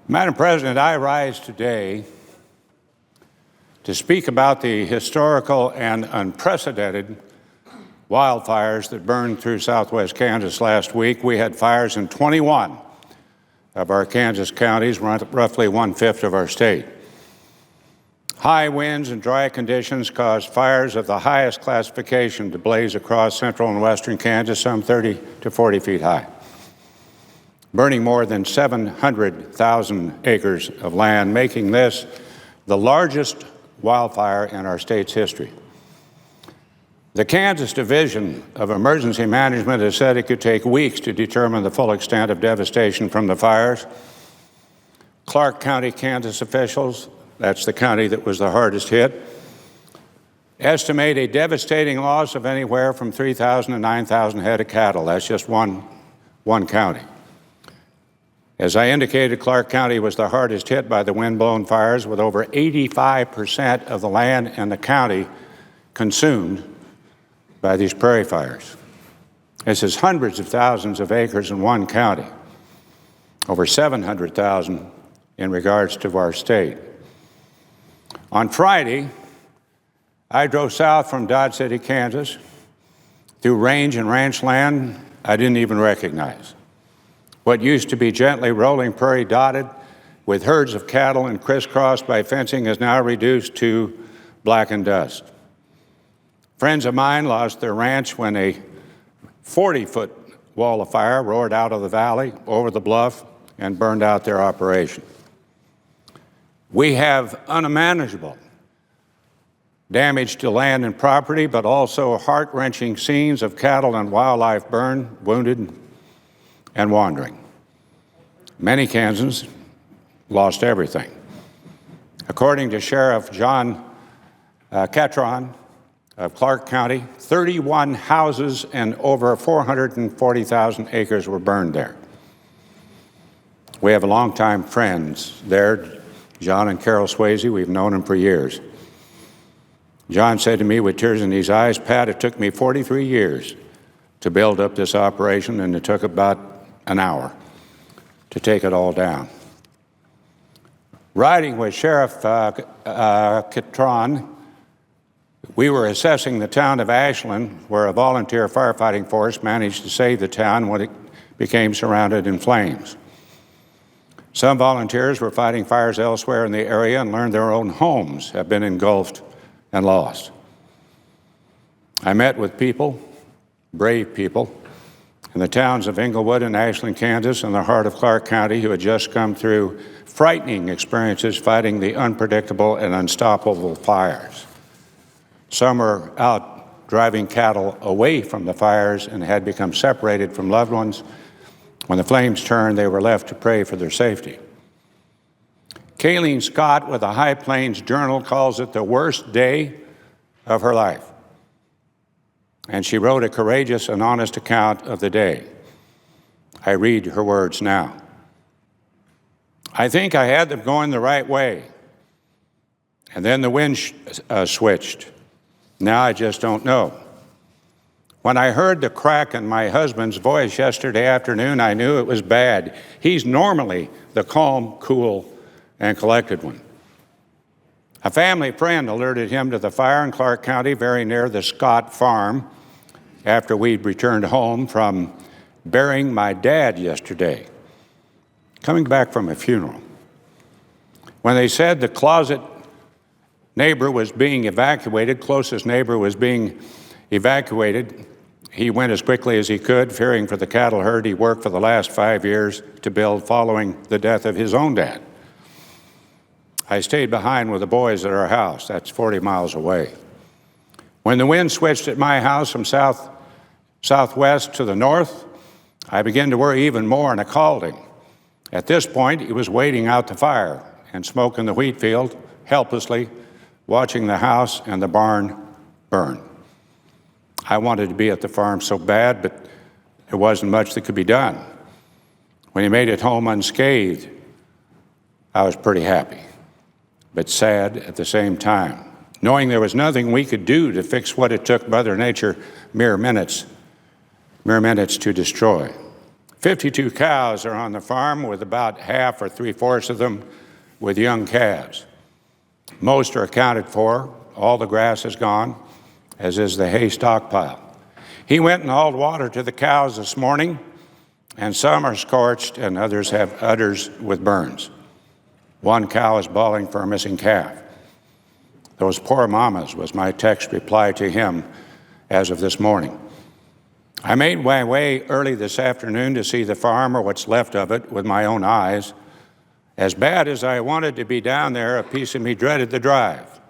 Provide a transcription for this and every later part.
Madam President, I rise today to speak about the historical and unprecedented wildfires that burned through southwest Kansas last week. We had fires in 21 of our Kansas counties, roughly one-fifth of our state. High winds and dry conditions caused fires of the highest classification to blaze across central and western Kansas, some 30 to 40 feet high, burning more than 700,000 acres of land, making this the largest wildfire in our state's history. The Kansas Division of Emergency Management has said it could take weeks to determine the full extent of devastation from the fires. Clark County, Kansas officials, that's the county that was the hardest hit, estimate a devastating loss of anywhere from 3,000 to 9,000 head of cattle. That's just one county. As I indicated, Clark County was the hardest hit by the wind-blown fires, with over 85% of the land in the county consumed by these prairie fires. This is hundreds of thousands of acres in one county, over 700,000 in regards to our state. On Friday, I drove south from Dodge City, Kansas, through range and ranch land I didn't even recognize. What used to be gently rolling prairie dotted with herds of cattle and crisscrossed by fencing is now reduced to blackened dust. Friends of mine lost their ranch when a 40-foot wall of fire roared out of the valley over the bluff and burned out their operation. We have unmanageable damage to land and property, but also heart-wrenching scenes of cattle and wildlife burned, wounded, and wandering. Many Kansans lost everything. According to Sheriff John Catron of Clark County, 31 houses and over 440,000 acres were burned there. We have longtime friends there, John and Carol Swayze. We've known them for years. John said to me with tears in his eyes, "Pat, it took me 43 years to build up this operation, and it took about an hour to take it all down." Riding with Sheriff Catron, we were assessing the town of Ashland, where a volunteer firefighting force managed to save the town when it became surrounded in flames. Some volunteers were fighting fires elsewhere in the area and learned their own homes have been engulfed and lost. I met with people, brave people, in the towns of Englewood and Ashland, Kansas, in the heart of Clark County, who had just come through frightening experiences fighting the unpredictable and unstoppable fires. Some were out driving cattle away from the fires and had become separated from loved ones. When the flames turned, they were left to pray for their safety. Kayleen Scott with the High Plains Journal calls it the worst day of her life. And she wrote a courageous and honest account of the day. I read her words now. "I think I had them going the right way. And then the wind switched. Now I just don't know. When I heard the crack in my husband's voice yesterday afternoon, I knew it was bad. He's normally the calm, cool, and collected one. A family friend alerted him to the fire in Clark County, very near the Scott farm, after we'd returned home from burying my dad yesterday, coming back from a funeral. When they said the closest neighbor was being evacuated, he went as quickly as he could, fearing for the cattle herd he worked for the last 5 years to build following the death of his own dad. I stayed behind with the boys at our house. That's 40 miles away. When the wind switched at my house from southwest to the north, I began to worry even more, and I called him. At this point, he was waiting out the fire and smoke in the wheat field, helplessly watching the house and the barn burn. I wanted to be at the farm so bad, but there wasn't much that could be done. When he made it home unscathed, I was pretty happy, but sad at the same time, knowing there was nothing we could do to fix what it took Mother Nature mere minutes to destroy. 52 cows are on the farm, with about half or three-fourths of them with young calves. Most are accounted for. All the grass is gone, as is the hay stockpile. He went and hauled water to the cows this morning, and some are scorched and others have udders with burns. One cow is bawling for a missing calf. Those poor mamas was my text reply to him as of this morning. I made my way early this afternoon to see the farm, or what's left of it, with my own eyes. As bad as I wanted to be down there, a piece of me dreaded the drive.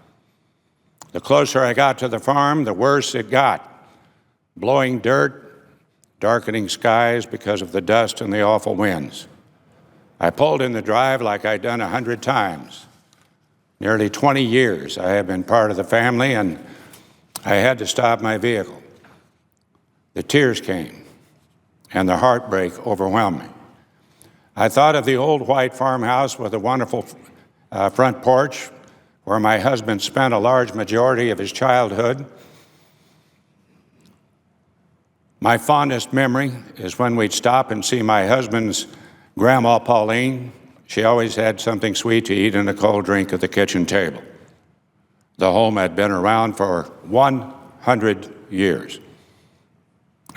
The closer I got to the farm, the worse it got. Blowing dirt, darkening skies because of the dust and the awful winds. I pulled in the drive like I'd done 100 times. Nearly 20 years I have been part of the family, and I had to stop my vehicle. The tears came, and the heartbreak overwhelmed me. I thought of the old white farmhouse with a wonderful front porch where my husband spent a large majority of his childhood. My fondest memory is when we'd stop and see my husband's Grandma Pauline. She always had something sweet to eat and a cold drink at the kitchen table. The home had been around for 100 years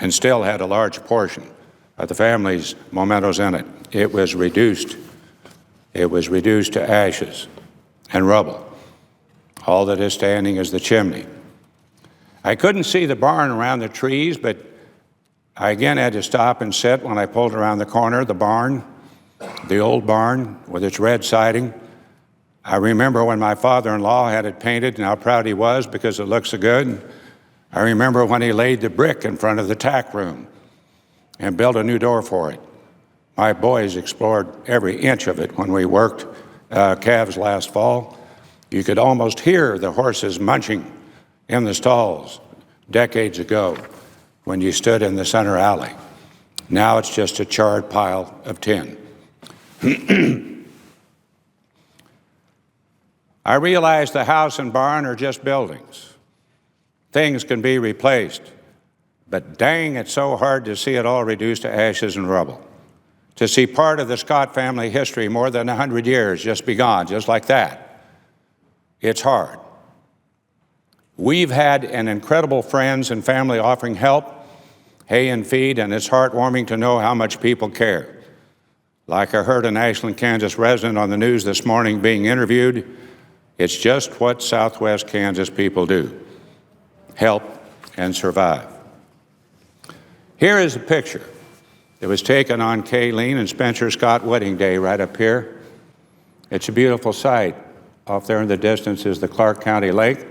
and still had a large portion of the family's mementos in it. It was reduced to ashes and rubble. All that is standing is the chimney. I couldn't see the barn around the trees, but I again had to stop and sit when I pulled around the corner. The barn, the old barn with its red siding. I remember when my father-in-law had it painted and how proud he was because it looked so good. I remember when he laid the brick in front of the tack room and built a new door for it. My boys explored every inch of it when we worked calves last fall. You could almost hear the horses munching in the stalls decades ago when you stood in the center alley. Now it's just a charred pile of tin. I realize the house and barn are just buildings. Things can be replaced, but dang, it's so hard to see it all reduced to ashes and rubble. To see part of the Scott family history, more than 100 years, just be gone, just like that. It's hard. We've had an incredible friends and family offering help, hay and feed, and it's heartwarming to know how much people care. Like I heard an Ashland, Kansas resident on the news this morning being interviewed, it's just what Southwest Kansas people do. Help and survive. Here is a picture that was taken on Kayleen and Spencer Scott wedding day right up here. It's a beautiful sight. Off there in the distance is the Clark County Lake.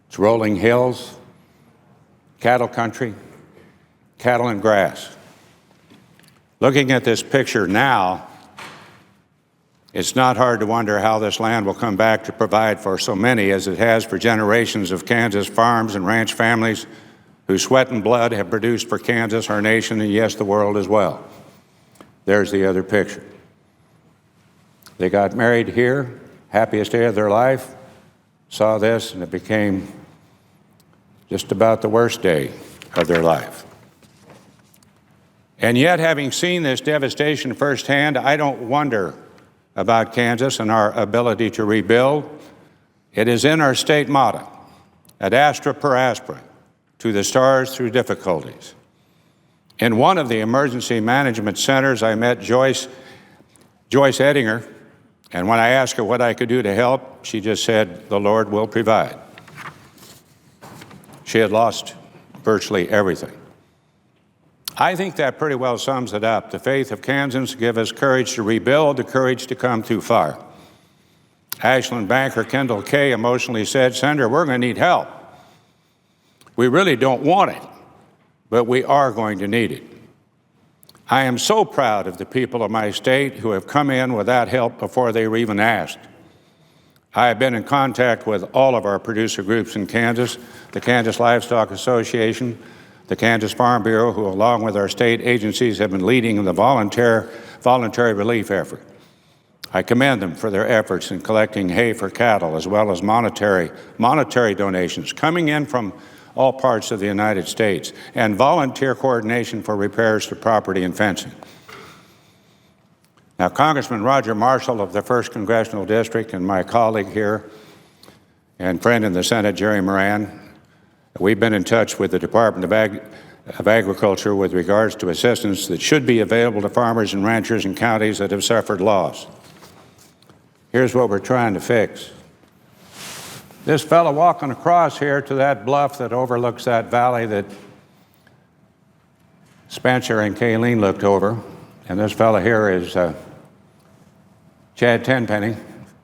It's rolling hills, cattle country, cattle and grass. Looking at this picture now, it's not hard to wonder how this land will come back to provide for so many as it has for generations of Kansas farms and ranch families whose sweat and blood have produced for Kansas, our nation, and yes, the world as well. There's the other picture. They got married here, happiest day of their life, saw this, and it became just about the worst day of their life. And yet, having seen this devastation firsthand, I don't wonder about Kansas and our ability to rebuild. It is in our state motto, ad astra per aspera, to the stars through difficulties. In one of the emergency management centers, I met Joyce Ettinger, and when I asked her what I could do to help, she just said, "The Lord will provide." She had lost virtually everything. I think that pretty well sums it up. The faith of Kansans give us courage to rebuild, the courage to come too far. Ashland banker Kendall Kay emotionally said, "Senator, we're going to need help. We really don't want it, but we are going to need it." I am so proud of the people of my state who have come in without help before they were even asked. I have been in contact with all of our producer groups in Kansas, the Kansas Livestock Association, the Kansas Farm Bureau, who along with our state agencies have been leading the voluntary relief effort. I commend them for their efforts in collecting hay for cattle, as well as monetary donations coming in from all parts of the United States, and volunteer coordination for repairs to property and fencing. Now, Congressman Roger Marshall of the 1st Congressional District and my colleague here and friend in the Senate, Jerry Moran, we've been in touch with the Department of Agriculture with regards to assistance that should be available to farmers and ranchers in counties that have suffered loss. Here's what we're trying to fix. This fellow walking across here to that bluff that overlooks that valley that Spencer and Kayleen looked over, and this fellow here is Chad Tenpenny,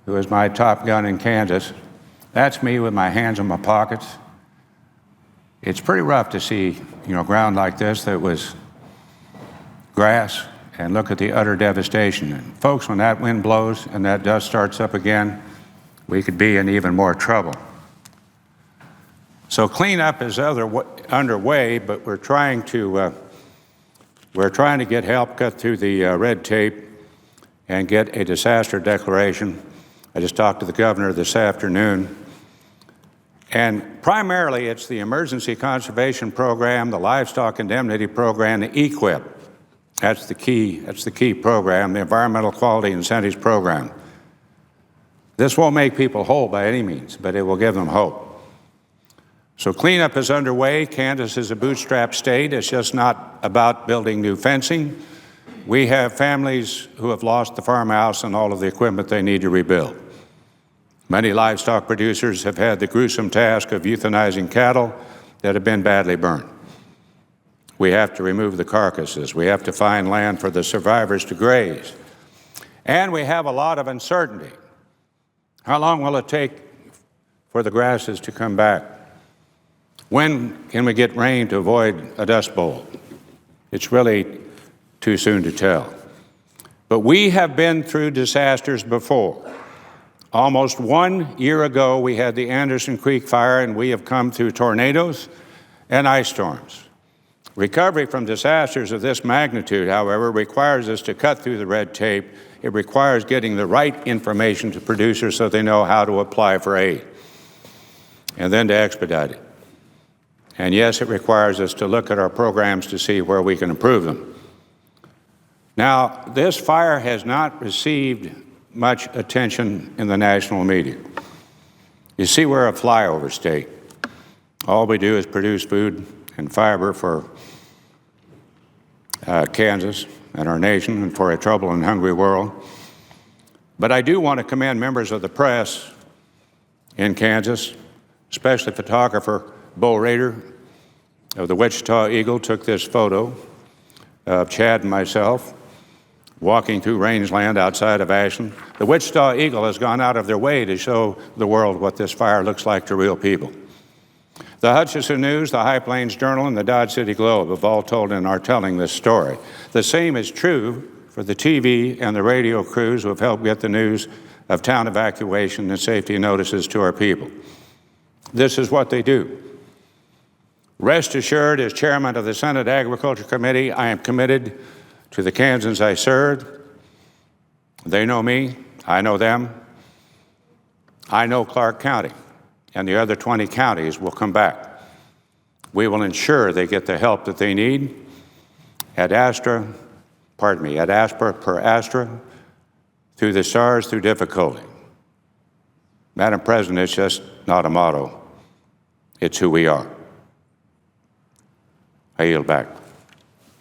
who is my top gun in Kansas. That's me with my hands in my pockets. It's pretty rough to see, ground like this that was grass, and look at the utter devastation. And folks, when that wind blows and that dust starts up again, we could be in even more trouble. So cleanup is underway, but we're trying to get help, cut through the red tape, and get a disaster declaration. I just talked to the governor this afternoon. And primarily, it's the Emergency Conservation Program, the Livestock Indemnity Program, the EQIP. That's the key program, the Environmental Quality Incentives Program. This won't make people whole by any means, but it will give them hope. So cleanup is underway. Kansas is a bootstrap state. It's just not about building new fencing. We have families who have lost the farmhouse and all of the equipment they need to rebuild. Many livestock producers have had the gruesome task of euthanizing cattle that have been badly burned. We have to remove the carcasses. We have to find land for the survivors to graze. And we have a lot of uncertainty. How long will it take for the grasses to come back? When can we get rain to avoid a dust bowl? It's really too soon to tell. But we have been through disasters before. Almost 1 year ago, we had the Anderson Creek fire, and we have come through tornadoes and ice storms. Recovery from disasters of this magnitude, however, requires us to cut through the red tape. It requires getting the right information to producers so they know how to apply for aid, and then to expedite it. And yes, it requires us to look at our programs to see where we can improve them. Now, this fire has not received much attention in the national media. You see, we're a flyover state. All we do is produce food and fiber for Kansas and our nation and for a troubled and hungry world. But I do want to commend members of the press in Kansas, especially photographer Bo Rader of the Wichita Eagle took this photo of Chad and myself walking through rangeland outside of Ashland. The Wichita Eagle has gone out of their way to show the world what this fire looks like to real people. The Hutchinson News, the High Plains Journal, and the Dodge City Globe have all told and are telling this story. The same is true for the TV and the radio crews who have helped get the news of town evacuation and safety notices to our people. This is what they do. Rest assured, as chairman of the Senate Agriculture Committee, I am committed to the Kansans I served. They know me, I know them. I know Clark County, and the other 20 counties will come back. We will ensure they get the help that they need. Ad astra per astra, through the stars, through difficulty. Madam President, it's just not a motto. It's who we are. I yield back.